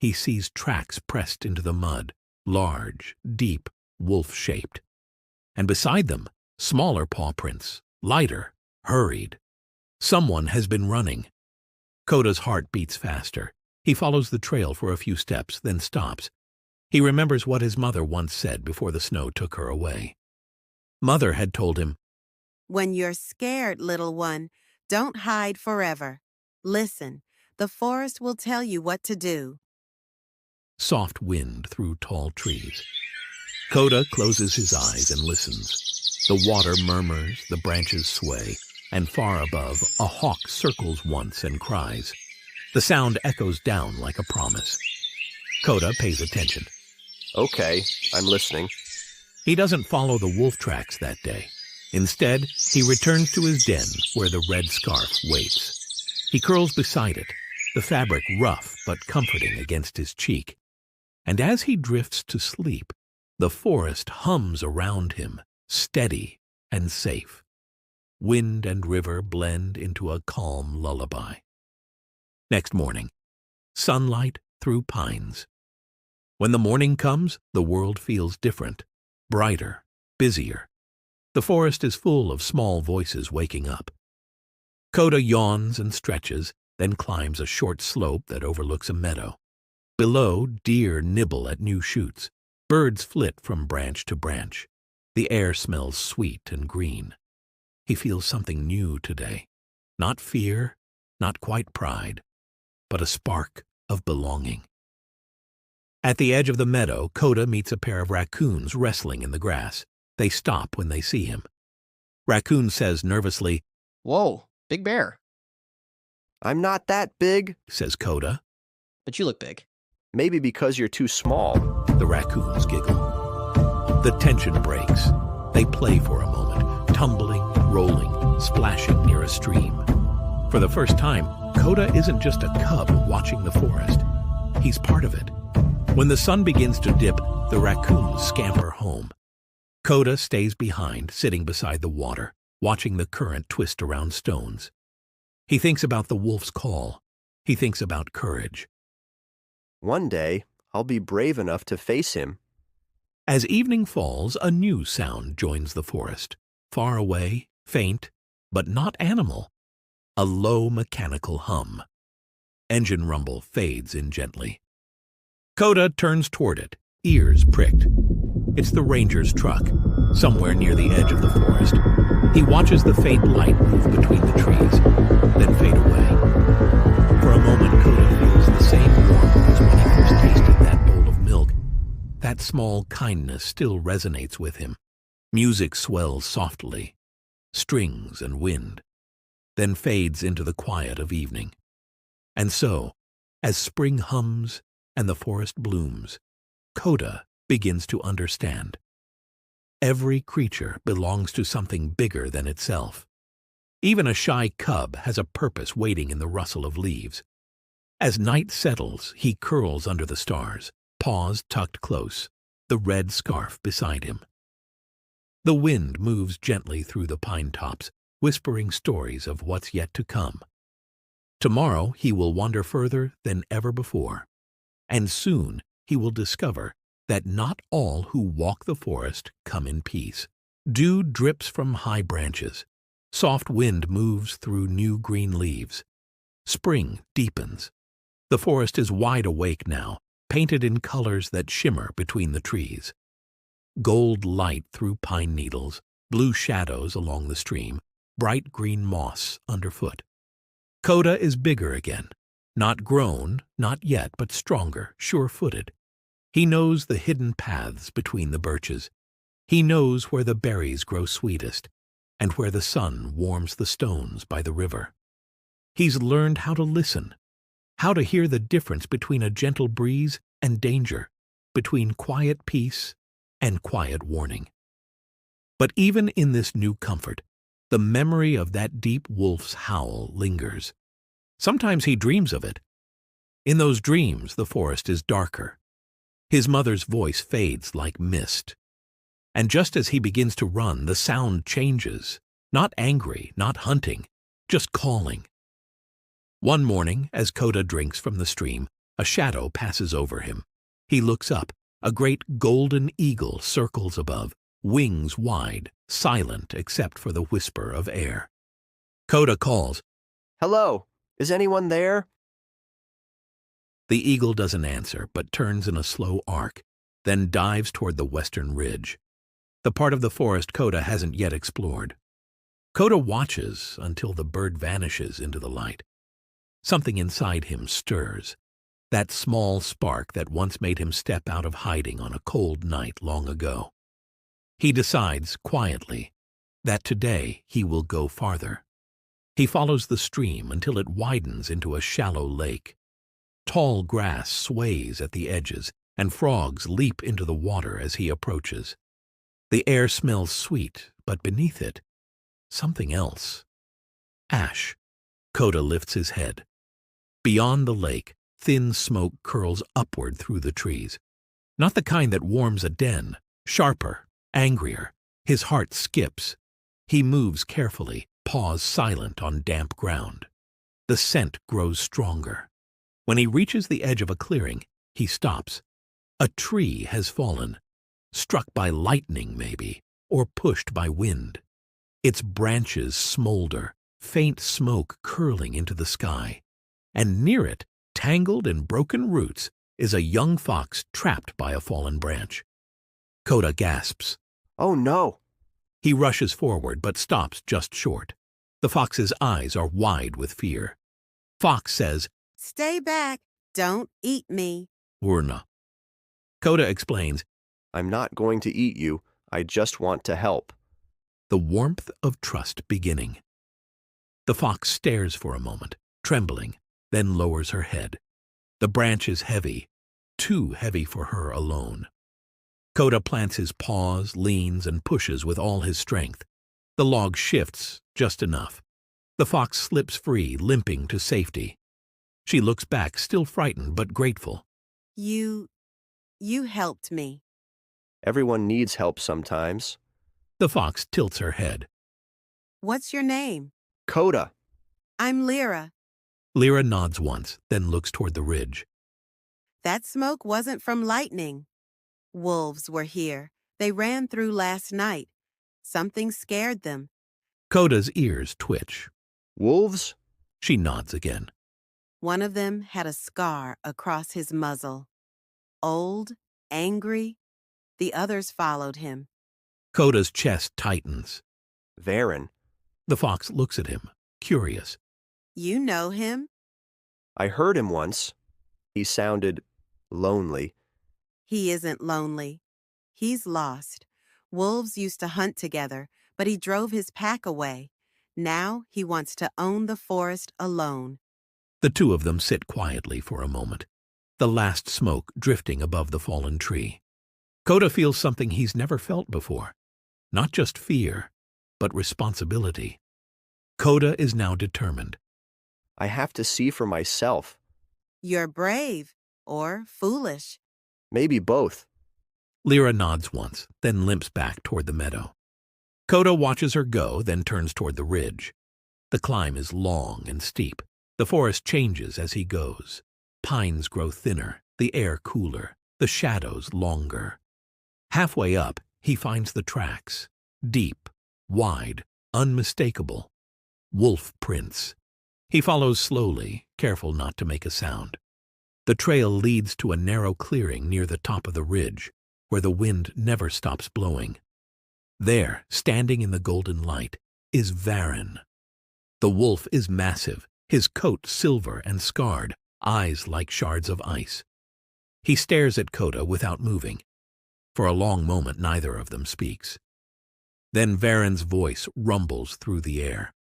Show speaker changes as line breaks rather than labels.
he sees tracks pressed into the mud, large, deep, wolf-shaped. And beside them, smaller paw prints, lighter, hurried. Someone has been running. Koda's heart beats faster. He follows the trail for a few steps, then stops. He remembers what his mother once said before the snow took her away. Mother had told him,
"When you're scared, little one, don't hide forever. Listen, the forest will tell you what to do."
Soft wind through tall trees. Koda closes his eyes and listens. The water murmurs, the branches sway, and far above, a hawk circles once and cries. The sound echoes down like a promise. Koda pays attention.
Okay, I'm listening.
He doesn't follow the wolf tracks that day. Instead, he returns to his den where the red scarf waits. He curls beside it, the fabric rough but comforting against his cheek. And as he drifts to sleep, the forest hums around him, steady and safe. Wind and river blend into a calm lullaby. Next morning, sunlight through pines. When the morning comes, the world feels different, brighter, busier. The forest is full of small voices waking up. Koda yawns and stretches, then climbs a short slope that overlooks a meadow. Below, deer nibble at new shoots. Birds flit from branch to branch. The air smells sweet and green. He feels something new today. Not fear, not quite pride, but a spark of belonging. At the edge of the meadow, Koda meets a pair of raccoons wrestling in the grass. They stop when they see him. Raccoon says nervously,
"Whoa, big bear."
I'm not that big,
says Koda.
"But you look big."
Maybe because you're too small.
The raccoons giggle. The tension breaks. They play for a moment, tumbling, rolling, splashing near a stream. For the first time, Koda isn't just a cub watching the forest. He's part of it. When the sun begins to dip, the raccoons scamper home. Koda stays behind, sitting beside the water, watching the current twist around stones. He thinks about the wolf's call. He thinks about courage.
One day, I'll be brave enough to face him.
As evening falls, a new sound joins the forest. Far away, faint, but not animal. A low mechanical hum. Engine rumble fades in gently. Koda turns toward it, ears pricked. It's the ranger's truck, somewhere near the edge of the forest. He watches the faint light move between the trees, then fade away. For a moment, Koda feels the same warmth as when he first tasted that bowl of milk. That small kindness still resonates with him. Music swells softly, strings and wind, then fades into the quiet of evening. And so, as spring hums and the forest blooms, Koda begins to understand. Every creature belongs to something bigger than itself. Even a shy cub has a purpose waiting in the rustle of leaves. As night settles, he curls under the stars, paws tucked close, the red scarf beside him. The wind moves gently through the pine tops, whispering stories of what's yet to come. Tomorrow he will wander further than ever before, and soon he will discover that not all who walk the forest come in peace. Dew drips from high branches. Soft wind moves through new green leaves. Spring deepens. The forest is wide awake now, painted in colors that shimmer between the trees. Gold light through pine needles, blue shadows along the stream, bright green moss underfoot. Koda is bigger again. Not grown, not yet, but stronger, sure-footed. He knows the hidden paths between the birches. He knows where the berries grow sweetest, and where the sun warms the stones by the river. He's learned how to listen, how to hear the difference between a gentle breeze and danger, between quiet peace and quiet warning. But even in this new comfort, the memory of that deep wolf's howl lingers. Sometimes he dreams of it. In those dreams, the forest is darker. His mother's voice fades like mist. And just as he begins to run, the sound changes. Not angry, not hunting, just calling. One morning, as Koda drinks from the stream, A shadow passes over him. He looks up. A great golden eagle circles above, wings wide, silent except for the whisper of air. Coda calls,
Hello, is anyone there?
The eagle doesn't answer, but turns in a slow arc, then dives toward the western ridge, the part of the forest Coda hasn't yet explored. Coda watches until the bird vanishes into the light. Something inside him stirs, that small spark that once made him step out of hiding on a cold night long ago. He decides, quietly, that today he will go farther. He follows the stream until it widens into a shallow lake. Tall grass sways at the edges, and frogs leap into the water as he approaches. The air smells sweet, but beneath it, something else. Ash. Coda lifts his head. Beyond the lake, thin smoke curls upward through the trees. Not the kind that warms a den, sharper, angrier. His heart skips. He moves carefully, paws silent on damp ground. The scent grows stronger. When he reaches the edge of a clearing, he stops. A tree has fallen, struck by lightning maybe, or pushed by wind. Its branches smolder, faint smoke curling into the sky. And near it, tangled in broken roots, is a young fox trapped by a fallen branch. Coda gasps.
Oh no!
He rushes forward but stops just short. The fox's eyes are wide with fear. Fox says,
Stay back. Don't eat me.
Urna. Coda explains,
I'm not going to eat you. I just want to help.
the warmth of trust beginning. The fox stares for a moment, trembling, then lowers her head. The branch is heavy, too heavy for her alone. Coda plants his paws, leans, and pushes with all his strength. The log shifts just enough. The fox slips free, limping to safety. She looks back, still frightened but grateful.
You helped me.
Everyone needs help sometimes.
The fox tilts her head.
What's your name?
Coda.
I'm Lyra.
Lyra nods once, then looks toward the ridge.
That smoke wasn't from lightning. Wolves were here. They ran through last night. Something scared them.
Coda's ears twitch.
Wolves?
She nods again.
One of them had a scar across his muzzle. Old, angry. The others followed him.
Coda's chest tightens.
Varen.
The fox looks at him, curious.
You know him?
I heard him once. He sounded lonely.
He isn't lonely. He's lost. Wolves used to hunt together, but he drove his pack away. Now he wants to own the forest alone.
The two of them sit quietly for a moment, the last smoke drifting above the fallen tree. Coda feels something he's never felt before. Not just fear, but responsibility. Coda is now determined.
I have to see for myself.
You're brave or foolish.
Maybe both.
Lyra nods once, then limps back toward the meadow. Coda watches her go, then turns toward the ridge. The climb is long and steep. The forest changes as he goes. Pines grow thinner, the air cooler, the shadows longer. Halfway up, he finds the tracks. Deep, wide, unmistakable. Wolf prints. He follows slowly, careful not to make a sound. The trail leads to a narrow clearing near the top of the ridge, where the wind never stops blowing. There, standing in the golden light, is Varen. The wolf is massive, his coat silver and scarred, eyes like shards of ice. He stares at Coda without moving. For a long moment, neither of them speaks. Then Varen's voice rumbles through the air.